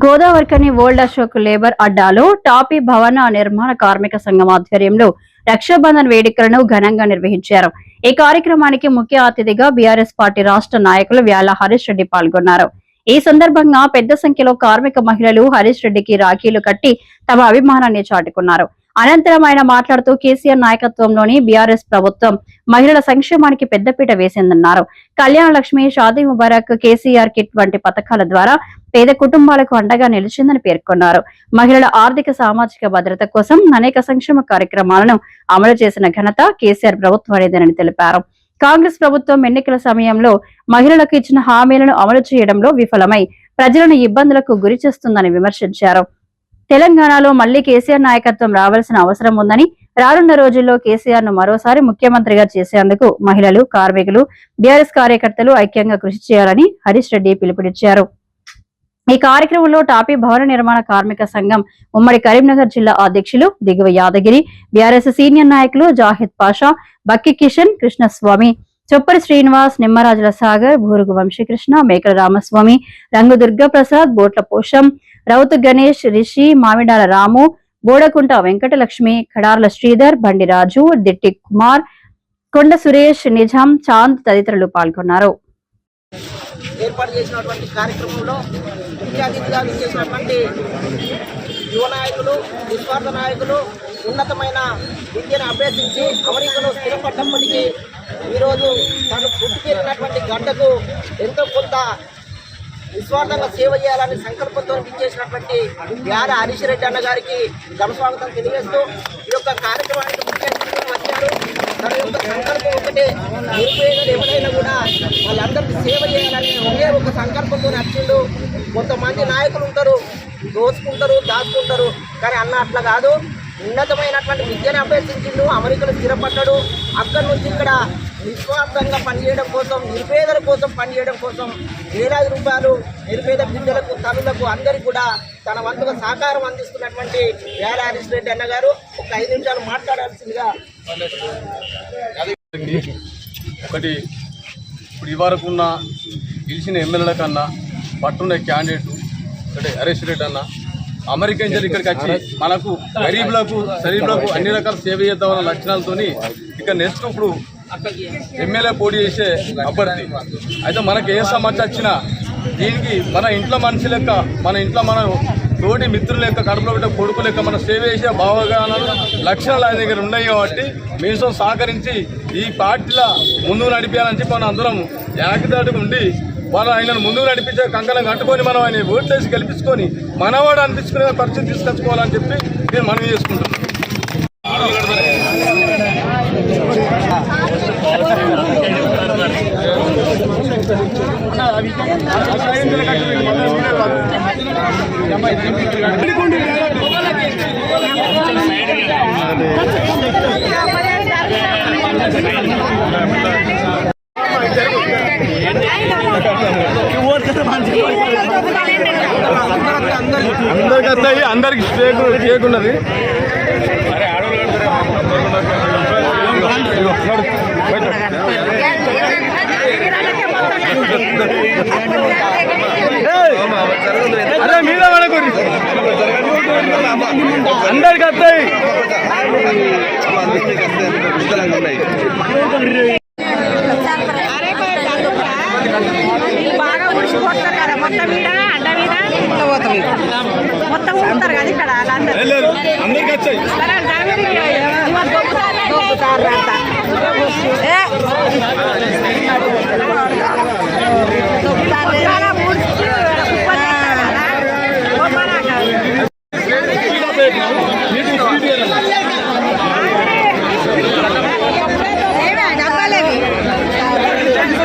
Godavarikhani old Ashok labour అడ్డాలో టాపీ భవన నిర్మాణ కార్మిక సంఘం ఆధ్వర్యంలో రక్షాబంధన్ వేడుకలను ఘనంగా నిర్వహించారు. ఈ కార్యక్రమానికి ముఖ్య అతిథిగా బీఆర్ఎస్ పార్టీ రాష్ట్ర నాయకులు వ్యాల హరీష్ రెడ్డి పాల్గొన్నారు. ఈ సందర్భంగా పెద్ద సంఖ్యలో కార్మిక మహిళలు హరీష్ రెడ్డికి రాఖీలు కట్టి తమ అభిమానాన్ని చాటుకున్నారు. అనంతరం ఆయన మాట్లాడుతూ కేసీఆర్ నాయకత్వంలోని బీఆర్ఎస్ ప్రభుత్వం మహిళల సంక్షేమానికి పెద్దపీట వేసిందన్నారు. కళ్యాణ లక్ష్మి, షాదీ ముబారక్, కేసీఆర్ కిట్ వంటి పథకాల ద్వారా పేద కుటుంబాలకు అండగా నిలిచిందని పేర్కొన్నారు. మహిళల ఆర్థిక సామాజిక భద్రత కోసం అనేక సంక్షేమ కార్యక్రమాలను అమలు చేసిన ఘనత కేసీఆర్ ప్రభుత్వానిదేనని తెలిపారు. కాంగ్రెస్ ప్రభుత్వం ఎన్నికల సమయంలో మహిళలకు ఇచ్చిన హామీలను అమలు చేయడంలో విఫలమై ప్రజలను ఇబ్బందులకు గురి చేస్తుందని విమర్శించారు. తెలంగాణలో మళ్లీ కేసీఆర్ నాయకత్వం రావాల్సిన అవసరం ఉందని, రానున్న రోజుల్లో కేసీఆర్ ను మరోసారి ముఖ్యమంత్రిగా చేసేందుకు మహిళలు, కార్మికులు, బీఆర్ఎస్ కార్యకర్తలు ఐక్యంగా కృషి చేయాలని హరీష్ రెడ్డి పిలుపునిచ్చారు. ఈ కార్యక్రమంలో టాపీ భవన నిర్మాణ కార్మిక సంఘం ఉమ్మడి కరీంనగర్ జిల్లా అధ్యక్షులు దిగువ యాదగిరి, బీఆర్ఎస్ సీనియర్ నాయకులు జాహిద్ పాషా, బక్కి కిషన్, కృష్ణస్వామి, చొప్పరి శ్రీనివాస్, నిమ్మరాజుల సాగర్, భూరుగు వంశీకృష్ణ, మేకల రామస్వామి, రంగు దుర్గాప్రసాద్, బోట్ల పోషం, రౌతు గణేష్, రిషి, మామిడాల రాము, బోడకుంట వెంకటలక్ష్మి, ఖడార్ల శ్రీధర్, బండి రాజు, దిట్టి కుమార్, కొండ సురేష్, నిజాం, చాంద్ తదితరులు పాల్గొన్నారు. ఏర్పాటు చేసినటువంటి కార్యక్రమంలో ముఖ్య అతిథిగా విచ్చేసినటువంటి యువ నాయకులు, నిస్వార్థ నాయకులు, ఉన్నతమైన విద్యను అభ్యసించి అమెరికాలో స్థిరపడ్డప్పటికీ ఈరోజు తను పుట్టుకెళ్ళినటువంటి గడ్డకు ఎంతో కొంత నిస్వార్థంగా సేవ చేయాలని సంకల్పంతో విచ్చేసినటువంటి వ్యాల హరీష్ రెడ్డి అన్న గారికి ఘనస్వాగతం తెలియజేస్తూ ఈ యొక్క కార్యక్రమానికి ముఖ్య అతిథిగా వచ్చారు. తన యొక్క సంకల్పం ఒకటే, నిరుపేదలు ఎవరైనా కూడా వాళ్ళందరికీ సేవ చేయాలని ఒకే ఒక సంకల్పంతో వచ్చిండు. కొంతమంది నాయకులు ఉంటారు, దోచుకుంటారు, దాచుకుంటారు, కానీ అన్న అట్లా కాదు. ఉన్నతమైనటువంటి విద్యను అభ్యసించిండు, అమెరికాలో స్థిరపడ్డాడు. అక్కడి నుంచి ఇక్కడ నిస్వార్థంగా పనిచేయడం కోసం, నిరుపేదల కోసం పనిచేయడం కోసం వేలాది రూపాయలు నిరుపేద బిడ్డలకు, తల్లులకు అందరికీ కూడా తన వంతుగా సహకారం అందిస్తున్నటువంటి వ్యాల హరీష్ రెడ్డి అన్న గారు ఒక 5 నిమిషాలు మాట్లాడాల్సిందిగా. ఒకటి, ఇప్పుడు ఇవరకు ఉన్న గెలిచిన ఎమ్మెల్యేల కన్నా పట్టున్న క్యాండిడేట్ ఒకటి హరీష్ రెడ్డి అన్న అమెరికా నుంచి ఇక్కడికి వచ్చి మనకు గరీబులకు, శరీరులకు అన్ని రకాల సేవ చేద్దామన్న లక్షణాలతోని ఇక్కడ నెక్స్ట్ ఇప్పుడు ఎమ్మెల్యే పోటీ చేసే అభ్యర్థి. అయితే మనకు ఏ సమస్య వచ్చినా దీనికి మన ఇంట్లో మనిషి లెక్క, మన ఇంట్లో మన తోటి మిత్రుల లెక్క, కడుపులో పెట్టే కొడుకు లెక్క మన సేవ చేసే భావగానాలు, లక్షణాలు ఆయన దగ్గర ఉన్నాయి. కాబట్టి మేము సహకరించి ఈ పార్టీలో ముందుకు నడిపించాలని చెప్పి మనం అందరం ఏకదాటిగా ఉండి మనం ఆయనను ముందుకు నడిపించే కంకణం కట్టుకొని మనం ఆయన ఓట్లేసి గెలిపించుకొని మనవాడు అనిపించుకునే పరిస్థితి తీసుకొచ్చుకోవాలని చెప్పి నేను మనవి చేసుకుంటున్నాను. అందరికి చేయకున్నది అరే మీద పడకూరి అందరికి వస్తాయి. బాగా ఉడిచిపోతారు కదా, మొత్తం మీద అడ్డ మీద మొత్తం ఉంటారు కదా ఇక్కడ. అందరికి వచ్చాయి.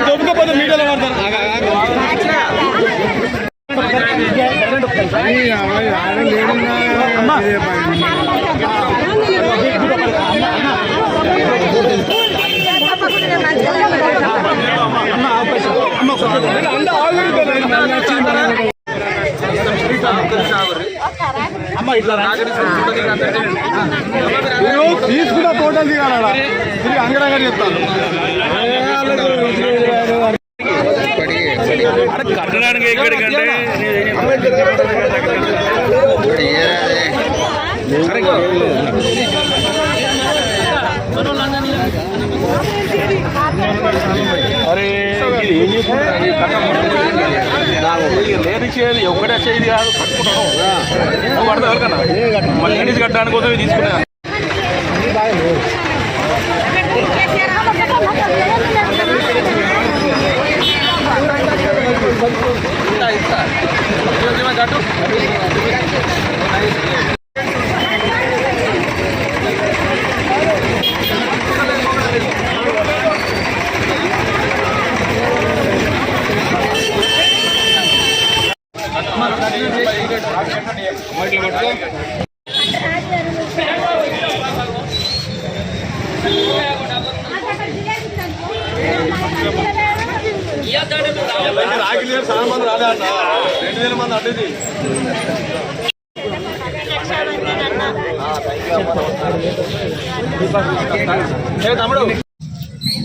దొబ్బకపోతే మీడియాలో పడతారు. తీసుకున్న ఫోటోలు దిగాల తిరిగి అంగడంగా చెప్తాను. కట్టడానికి ఎక్కడికంటే అరే ఏం లేనిచ్చేది ఒకటే వచ్చేది కాదు కట్టుకుంటాను పడతా ఎవరికన్నా మళ్ళీ కట్టడానికి కోసం తీసుకున్నా చాలా మంది రాలే అన్న 2000 మంది అడ్డది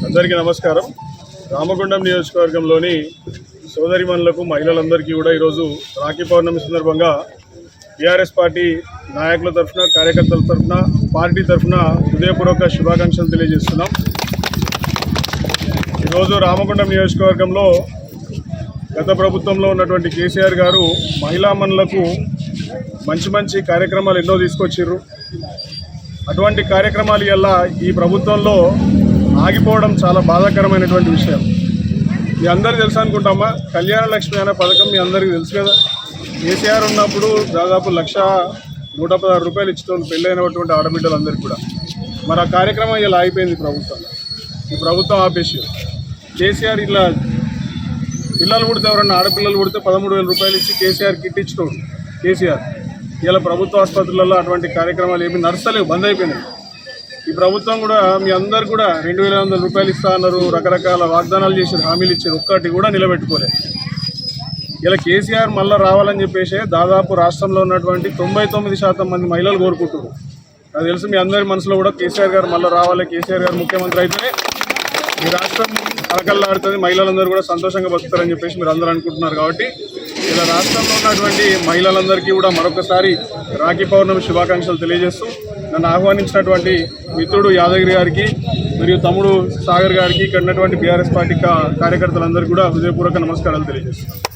అందరికీ నమస్కారం. రామగుండం నియోజకవర్గంలోని సోదరిమణులకు మహిళలందరికీ కూడా ఈరోజు రాఖీ పౌర్ణమి సందర్భంగా టీఆర్ఎస్ పార్టీ నాయకుల తరఫున, కార్యకర్తల తరఫున, పార్టీ తరఫున హృదయపూర్వక శుభాకాంక్షలు తెలియజేస్తున్నాం. ఈరోజు రామగుండం నియోజకవర్గంలో గత ప్రభుత్వంలో ఉన్నటువంటి కేసీఆర్ గారు మహిళామణులకు మంచి మంచి కార్యక్రమాలు ఎన్నో తీసుకొచ్చారు. అటువంటి కార్యక్రమాలు వల్ల ఈ ప్రభుత్వంలో ఆగిపోవడం చాలా బాధాకరమైనటువంటి విషయం. మీ అందరికీ తెలుసు అనుకుంటామా, కళ్యాణ లక్ష్మి అనే పథకం మీ అందరికీ తెలుసు కదా. కేసీఆర్ ఉన్నప్పుడు దాదాపు 1,116 రూపాయలు ఇచ్చేటోళ్ళు పెళ్ళైనటువంటి ఆడబిడ్డలందరికీ కూడా. మరి ఆ కార్యక్రమం ఇలా ఆగిపోయింది ఈ ప్రభుత్వం ఆపేసి. కేసీఆర్ ఇట్లా పిల్లలు పుడితే, ఎవరన్నా ఆడపిల్లలు పుడితే 13,000 రూపాయలు ఇచ్చి కేసీఆర్ కిట్ ఇచ్చినోడు కేసీఆర్. ఇలా ప్రభుత్వ ఆసుపత్రులలో అటువంటి కార్యక్రమాలు ఏమీ నడుస్తలేవు, బంద్ అయిపోయినాయి. ఈ ప్రభుత్వం కూడా మీ అందరు కూడా 2,500 రూపాయలు ఇస్తా అన్నారు, రకరకాల వాగ్దానాలు చేశారు, హామీలు ఇచ్చారు, ఒక్కటి కూడా నిలబెట్టుకోలేదు. ఇలా కేసీఆర్ మళ్ళీ రావాలని చెప్పేసి దాదాపు రాష్ట్రంలో ఉన్నటువంటి 99% మంది మహిళలు కోరుకుంటున్నారు. నాకు తెలుసు మీ అందరి మనసులో కూడా కేసీఆర్ గారు మళ్ళీ రావాలి, కేసీఆర్ గారు ముఖ్యమంత్రి అయితేనే ఈ రాష్ట్రం కలకల్లాడుతుంది, మహిళలందరూ కూడా సంతోషంగా బతుకుతారని చెప్పేసి మీరు అందరూ అనుకుంటున్నారు. కాబట్టి ఇలా రాష్ట్రంలో ఉన్నటువంటి మహిళలందరికీ కూడా మరొకసారి రాఖీ పౌర్ణమి శుభాకాంక్షలు తెలియజేస్తూ నన్ను ఆహ్వానించినటువంటి మిత్రుడు యాదగిరి గారికి మరియు తమ్ముడు సాగర్ గారికి, ఇక్కడ ఉన్నటువంటి బీఆర్ఎస్ పార్టీ కార్యకర్తలందరికీ కూడా హృదయపూర్వక నమస్కారాలు తెలియజేస్తున్నాను.